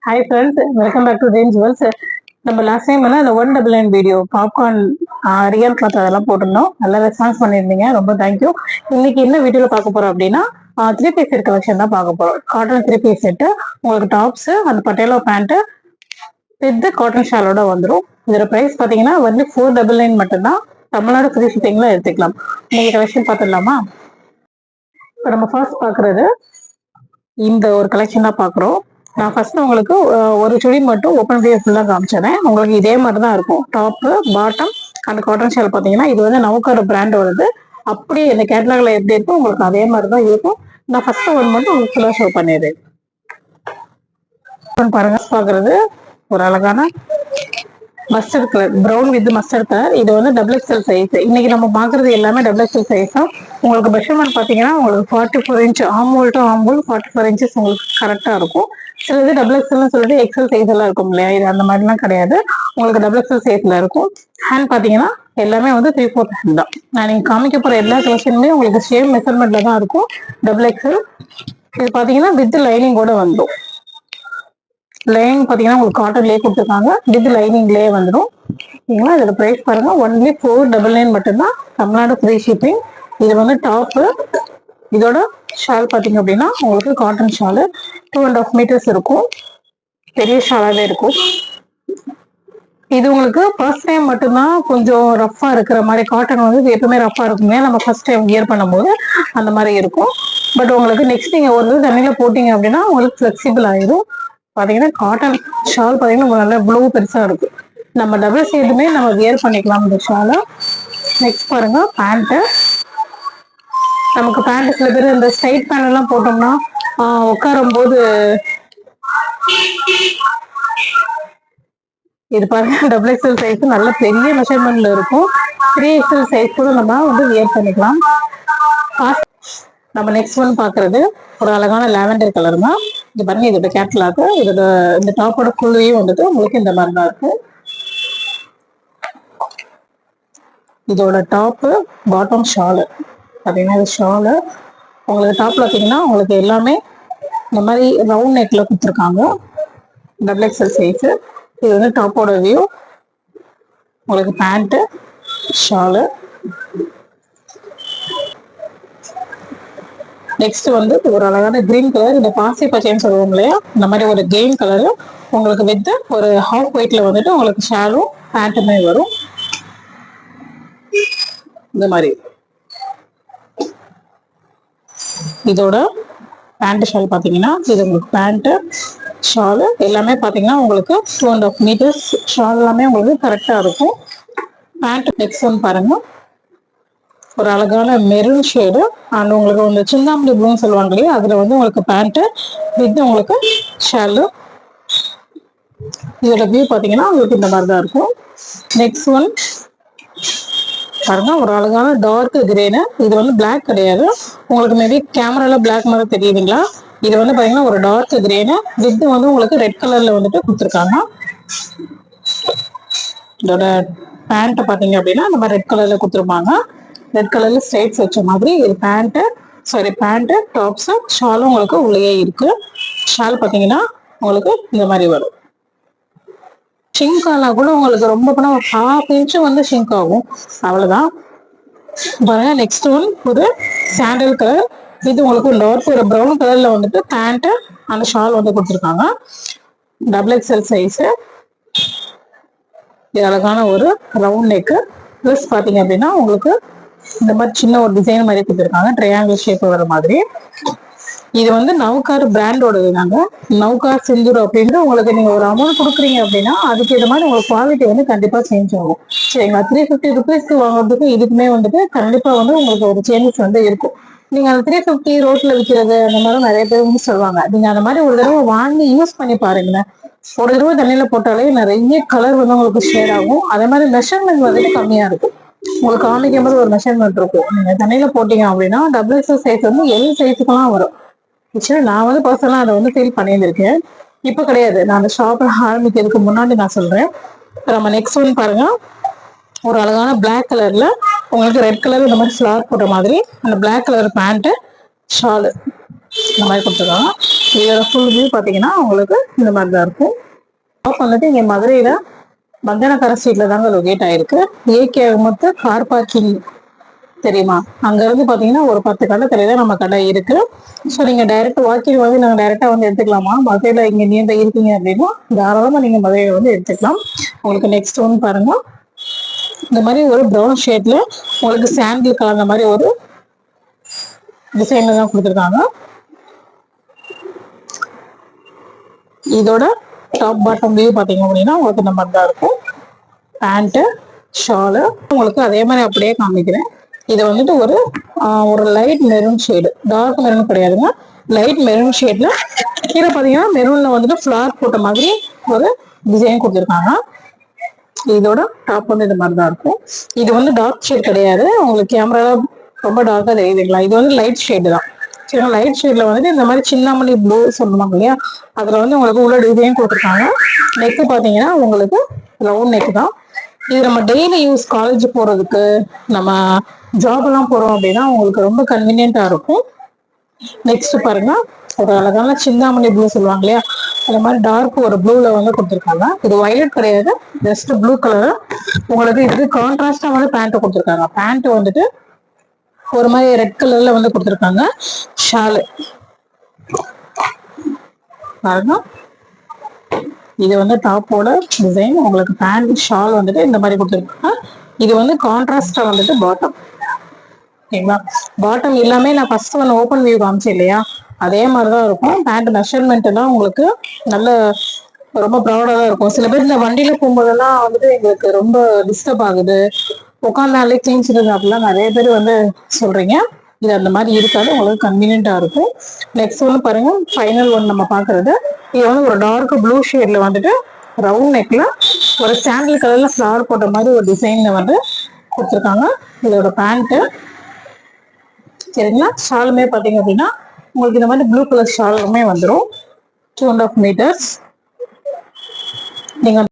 Hi friends, welcome back to Dream Jewels. நம்ம last time அந்த 199 video popcorn real cloth அதெல்லாம் போட்டிருந்தோம். நல்லா ரெஸ்பான்ஸ் பண்ணியிருந்தீங்க, ரொம்ப தேங்க்யூ. இன்னைக்கு என்ன வீடியோல பார்க்க போறோம் அப்படின்னா 3 பீஸ் செட் கலெக்ஷன் தான் பார்க்க போறோம். காட்டன் 3 பீஸ் செட்டு, உங்களுக்கு டாப்ஸ், அந்த பட்டேலோ பேண்ட் வித் காட்டன் ஷாலோட வந்துடும். இதோட பிரைஸ் பார்த்தீங்கன்னா வந்து 499 மட்டும்தான். தமிழ்நாடு ஃப்ரீ ஷிப்பிங்ல எடுத்துக்கலாம். இன்னைக்கு கலெக்ஷன் பார்த்துடலாமா? இப்போ நம்ம ஃபர்ஸ்ட் பார்க்குறது இந்த ஒரு கலெக்ஷன் தான் பார்க்குறோம். நான் ஃபர்ஸ்ட் உங்களுக்கு ஒரு சுடி மட்டும் ஓப்பன் வீடியோ ஃபுல்லாக காமிச்சிடறேன். உங்களுக்கு இதே மாதிரி தான் இருக்கும். டாப்பு, பாட்டம், அந்த காட்டன் ஷால் பார்த்தீங்கன்னா இது வந்து நவுக்கார பிராண்ட் வருது. அப்படியே இந்த கேட்டலாக்ல எப்படி இருக்கும் உங்களுக்கு அதே மாதிரி தான் இருக்கும். நான் ஃபர்ஸ்ட் ஒன் மட்டும் உங்களுக்கு ஃபுல்லாக ஷோ பண்ணிடுறேன். பாருங்க, பார்க்குறது ஒரு அழகான mustard colour, brown with mustard colour. இது வந்து XXL சைஸ். இன்னைக்கு நம்ம பாக்குறது எல்லாமே XXL சைஸ் தான். உங்களுக்கு மெஷர்மெண்ட் பாத்தீங்கன்னா உங்களுக்கு 44 இன்ச் ஆம்போல் டு ஆம்போல் 44 இன்ச்சஸ் உங்களுக்கு கரெக்டா இருக்கும். சிலது XXL சொல்லிட்டு எக்ஸல் சைஸ் எல்லாம் இருக்கும் இல்லையா, இது அந்த மாதிரிலாம் கிடையாது. உங்களுக்கு XXL சைஸ்ல இருக்கும். ஹேண்ட் பாத்தீங்கன்னா எல்லாமே வந்து 3/4 ஹேண்ட் தான். நான் நீங்க காமிக்க போற எல்லா கலெக்ஷனுமே உங்களுக்கு சேம் மெஷர்மெண்ட்ல தான் இருக்கும். XXL. இது பாத்தீங்கன்னா வித் லைனிங்கோட வந்துடும். லைனிங் பாத்தீங்கன்னா உங்களுக்கு காட்டன்லயே கொடுத்துருக்காங்க, வித் லைனிங்லயே வந்துடும். ஓகேங்களா? இதோட பிரைஸ் பாருங்க, ஒன்லி 499 மட்டும்தான். Tamil Nadu free shipping. இது வந்து டாப்பு. இதோட ஷால் பாத்தீங்க அப்படின்னா உங்களுக்கு காட்டன் ஷாலு 2.5 மீட்டர்ஸ் இருக்கும். பெரிய ஷாலாவே இருக்கும். இது உங்களுக்கு ஃபர்ஸ்ட் டைம் மட்டும்தான் கொஞ்சம் ரஃபா இருக்கிற மாதிரி. காட்டன் வந்து எப்பவுமே ரஃபா இருக்குமே, நம்ம ஃபர்ஸ்ட் டைம் வியர் பண்ணும்போது அந்த மாதிரி இருக்கும். பட் உங்களுக்கு நெக்ஸ்ட் நீங்க ஒரு தண்ணியில போட்டீங்க அப்படின்னா உங்களுக்கு ஃபிளெக்சிபிள் ஆயிடும். பாத்தீங்கன்னா காட்டன் ஷால் பாத்தீங்கன்னா நல்ல ப்ளூ பெருசா இருக்கு. நம்ம டபுள் சைடுமே நம்ம வியர் பண்ணிக்கலாம் இந்த ஷாலை. நெக்ஸ்ட் பாருங்க பேண்ட். நமக்கு பேண்ட் சில பேர் இந்த ஸ்ட்ரைட் பேண்ட் எல்லாம் போட்டோம்னா உட்காரும் போது இது பாருங்க XXL சைஸ் நல்ல பெரிய மெஷர்மெண்ட்ல இருக்கும். 3XL சைஸ் கூட நம்ம வந்து வியர் பண்ணிக்கலாம். நம்ம நெக்ஸ்ட் ஒன் பாக்குறது ஒரு அழகான லாவெண்டர் கலர் தான். இது பாருங்க, இதோட கேட்டலாக், இதோட இந்த டாப்போட குழுவையும் வந்துட்டு உங்களுக்கு இந்த மாதிரி தான் இருக்கும். இதோட டாப்பு, பாட்டம், ஷாலு பாத்தீங்கன்னா இது ஷாலு. உங்களுக்கு டாப்ல பாத்தீங்கன்னா உங்களுக்கு எல்லாமே இந்த மாதிரி ரவுண்ட் நெக்ல கொடுத்துருக்காங்க. XXL size. இது வந்து டாப்போட வியூ. உங்களுக்கு பேண்ட், ஷாலு. நெக்ஸ்ட் வந்து ஒரு அழகான கிரீன் கலர், இந்த பாசி பச்சைன்னு சொல்லுவோம் இல்லையா, இந்த மாதிரி ஒரு கிரீன் கலரு உங்களுக்கு வித் ஒரு ஹாஃப் ஒயிட்ல வந்துட்டு உங்களுக்கு ஷாலும் பேண்ட்டுமே வரும். இந்த மாதிரி இதோட பேண்ட் ஷால் பாத்தீங்கன்னா இது உங்களுக்கு பேண்ட் ஷாலு எல்லாமே பாத்தீங்கன்னா உங்களுக்கு 2.5 மீட்டர்ஸ் ஷால் எல்லாமே உங்களுக்கு கரெக்டா இருக்கும். பேண்ட் நெக்ஸ்ட் ஒன் பாருங்க, ஒரு அழகான மெரூன் ஷேடு அண்ட் உங்களுக்கு வந்து சிந்தாமணி ப்ளூன்னு சொல்லுவாங்க இல்லையா, அதுல வந்து உங்களுக்கு பேண்ட் வித் உங்களுக்கு ஷாலு. இதோட வியூ பாத்தீங்கன்னா உங்களுக்கு இந்த மாதிரி தான் இருக்கும். நெக்ஸ்ட் ஒன் பாருங்க, ஒரு அழகான டார்க் கிரேனு. இது வந்து பிளாக் கிடையாது. உங்களுக்கு மேபி கேமரால பிளாக் மாதிரி தெரியுதுங்களா? இது வந்து பாத்தீங்கன்னா ஒரு டார்க் கிரேனு வித் வந்து உங்களுக்கு ரெட் கலர்ல வந்துட்டு கொடுத்துருக்காங்க. இதோட பேண்ட் பாத்தீங்க அப்படின்னா நம்ம ரெட் கலர்ல கொடுத்துருப்பாங்க. ரெட் கலர்ல ஸ்ட்ரைட்ஸ் வச்ச மாதிரி இது பேண்ட். பேண்ட், டாப்ஸ், ஷாலும் உங்களுக்கு உள்ளே இருக்கு. ஷால் பாத்தீங்கன்னா உங்களுக்கு இந்த மாதிரி வரும். ஷிங்க் ஆனா கூட உங்களுக்கு ரொம்ப பண்ண ஒரு 1/2 இன்ச் வந்து ஷிங்க் ஆகும், அவ்வளவுதான். பாருங்க நெக்ஸ்ட் ஒன் ஒரு சாண்டல் கலர். இது உங்களுக்கு டார்க் ஒரு ப்ரௌன் கலர்ல வந்துட்டு பேண்ட் அந்த ஷால் வந்து கொடுத்துருக்காங்க. XXL size. இது அழகான ஒரு ரவுண்ட் நெக். ப்ளஸ் பாத்தீங்க அப்படின்னா உங்களுக்கு இந்த மாதிரி சின்ன ஒரு டிசைன் மாதிரி கொடுத்துருக்காங்க, ட்ரையாங்கிள் ஷேப் வர மாதிரி. இது வந்து நவுகார் பிராண்டோடது. நாங்க நவுகார் சிந்தூர் அப்படின்ட்டு உங்களுக்கு நீங்க ஒரு அமௌண்ட் கொடுக்குறீங்க அப்படின்னா அதுக்கு இது மாதிரி உங்களுக்கு குவாலிட்டி வந்து கண்டிப்பா சேஞ்ச் ஆகும். சரிங்களா? 350 ருபீஸ்க்கு வாங்குறதுக்கு இதுக்குமே வந்துட்டு கண்டிப்பா வந்து உங்களுக்கு ஒரு சேஞ்சஸ் வந்து இருக்கும். நீங்க அந்த 350 ரோட்ல விற்கிறது அந்த மாதிரி நிறைய பேர் வந்து சொல்லுவாங்க. நீங்க அந்த மாதிரி ஒரு தடவை வாங்கி யூஸ் பண்ணி பாருங்களேன். ஒரு தடவை தண்ணியில போட்டாலே நிறைய கலர் வந்து உங்களுக்கு ஷேட் ஆகும். அதே மாதிரி மெஷர்மெண்ட் வந்துட்டு கம்மியா இருக்கும். உங்களுக்கு காமிக்கும் போது ஒரு மெஷர்மெண்ட் இருக்கும். நீங்க தண்ணியில போட்டீங்க அப்படின்னா XXL சைஸ் வந்து எல் சைஸுக்கெல்லாம் வரும். ஆக்சுவலி நான் வந்து பர்சனலா அதை வந்து ஃபீல் பண்ணியிருந்திருக்கேன். இப்ப கிடையாது, நான் அந்த ஷாப்ல ஆரம்பிக்கிறதுக்கு முன்னாடி நான் சொல்றேன். நம்ம நெக்ஸ்ட் ஒன் பாருங்க, ஒரு அழகான பிளாக் கலர்ல உங்களுக்கு ரெட் கலர் இந்த மாதிரி ஃபிளார் போட்ட மாதிரி அந்த பிளாக் கலர் பேண்ட் ஷாலு இந்த மாதிரி கொடுத்துருக்காங்க. இதோட ஃபுல் வியூ பாத்தீங்கன்னா உங்களுக்கு இந்த மாதிரி தான் இருக்கும். ஷாப் வந்துட்டு இங்க மதுரையில மந்தனக்கரை ஸ்ட்ரீட்ல தாங்க லொகேட் ஆயிருக்கு. ஏகே மொத்த கார் பார்க்கிங் தெரியுமா, அங்க இருந்து பாத்தீங்கன்னா ஒரு 10 கடை தான் நம்ம கடை இருக்கு. ஸோ நீங்க டைரக்ட் வாக்கிங் வந்து நாங்க டைரக்டா வந்து எடுத்துக்கலாமா, மதுரையில இங்க நீங்க இருக்கீங்க அப்படின்னா தாராளமா நீங்க மதுரையில வந்து எடுத்துக்கலாம். உங்களுக்கு நெக்ஸ்ட் ஒன்று பாருங்க, இந்த மாதிரி ஒரு ப்ரௌன் ஷேட்ல உங்களுக்கு சாண்டில் கலந்த மாதிரி ஒரு டிசைன்ல தான் கொடுத்துருக்காங்க. இதோட டாப் பாட்டம் வியூ பாத்தீங்க அப்படின்னா உங்களுக்கு இந்த மாதிரி தான் இருக்கும். பேண்ட்டு ஷாலு உங்களுக்கு அதே மாதிரி அப்படியே காமிக்கிறேன். இது வந்துட்டு ஒரு light maroon shade, dark maroon கிடையாதுங்க, லைட் மெரூன் ஷேட்ல கீழே பாத்தீங்கன்னா மெரூன்ல வந்துட்டு ஃபிளார் போட்ட மாதிரி ஒரு டிசைன் கொடுத்துருக்காங்க. இதோட டாப் வந்து இந்த மாதிரி தான் இருக்கும். இது வந்து டார்க் ஷேட் கிடையாது, உங்களுக்கு கேமரால ரொம்ப டார்க்கா தெரியுதுங்களா, இது வந்து லைட் ஷேடு தான். சரி, லைட் ஷேட்ல வந்துட்டு இந்த மாதிரி சின்னாமணி ப்ளூ சொல்லுவாங்க இல்லையா, அதுல வந்து உங்களுக்கு உள்ள டிசைன் கொடுத்துருக்காங்க. நெக்கு பாத்தீங்கன்னா உங்களுக்கு ரவுண்ட் நெக் தான். இது நம்ம டெய்லி யூஸ் காலேஜ் போறதுக்கு, நம்ம ஜாப் எல்லாம் போறோம் அப்படின்னா உங்களுக்கு ரொம்ப கன்வீனியன்டா இருக்கும். நெக்ஸ்ட் பாருங்க, ஒரு அழகான சிந்தாமணி ப்ளூ சொல்லுவாங்க இல்லையா, அந்த மாதிரி டார்க் ஒரு ப்ளூல வந்து கொடுத்துருக்காங்க. இது வயலட் கிடையாது, ஜஸ்ட் ப்ளூ கலர். உங்களுக்கு இதுக்கு கான்ட்ராஸ்டா வந்து பேண்ட் கொடுத்துருக்காங்க. பேண்ட் வந்துட்டு ஒரு மாதிரி ரெட் கலர்ல வந்து கொடுத்துருக்காங்க. ஷாலு பாருங்க, இது வந்து டாப்போட டிசைன். உங்களுக்கு பேண்ட் ஷால் வந்துட்டு இந்த மாதிரி கொடுத்துருக்காங்க. இது வந்து கான்ட்ராஸ்டா வந்துட்டு பாட்டம். ஓகேங்களா, பாட்டம் எல்லாமே நான் ஃபர்ஸ்ட் ஒன்று ஓப்பன் வியூ காமிச்சேன் இல்லையா, அதே மாதிரிதான் இருக்கும். பேண்ட் மெஷர்மெண்ட் எல்லாம் உங்களுக்கு நல்ல ரொம்ப ப்ரௌடா தான் இருக்கும். சில பேர் இந்த வண்டியில போகும்போதெல்லாம் வந்துட்டு எங்களுக்கு ரொம்ப டிஸ்டர்ப் ஆகுது, உட்காந்தாலே கிழிச்சிருது அப்படிலாம் நிறைய பேர் வந்து சொல்றீங்க. இது அந்த மாதிரி இருக்காது, உங்களுக்கு கன்வீனியன்டா இருக்கும். நெக்ஸ்ட் ஒன்று பாருங்க, ஃபைனல் ஒன் நம்ம பாக்குறது. இது வந்து ஒரு டார்க் ப்ளூ ஷேட்ல வந்துட்டு ரவுண்ட் நெக்ல ஒரு சாண்டில் கலர்ல ஃபிளவர் போட்ட மாதிரி ஒரு டிசைன்ல வந்து கொடுத்துருக்காங்க. இதோட பேண்ட் சரிங்களா. ஷாலுமே பாத்தீங்க அப்படின்னா உங்களுக்கு இந்த மாதிரி ப்ளூ கலர் ஷாலுமே வந்துடும். 2.5 meters. நீங்க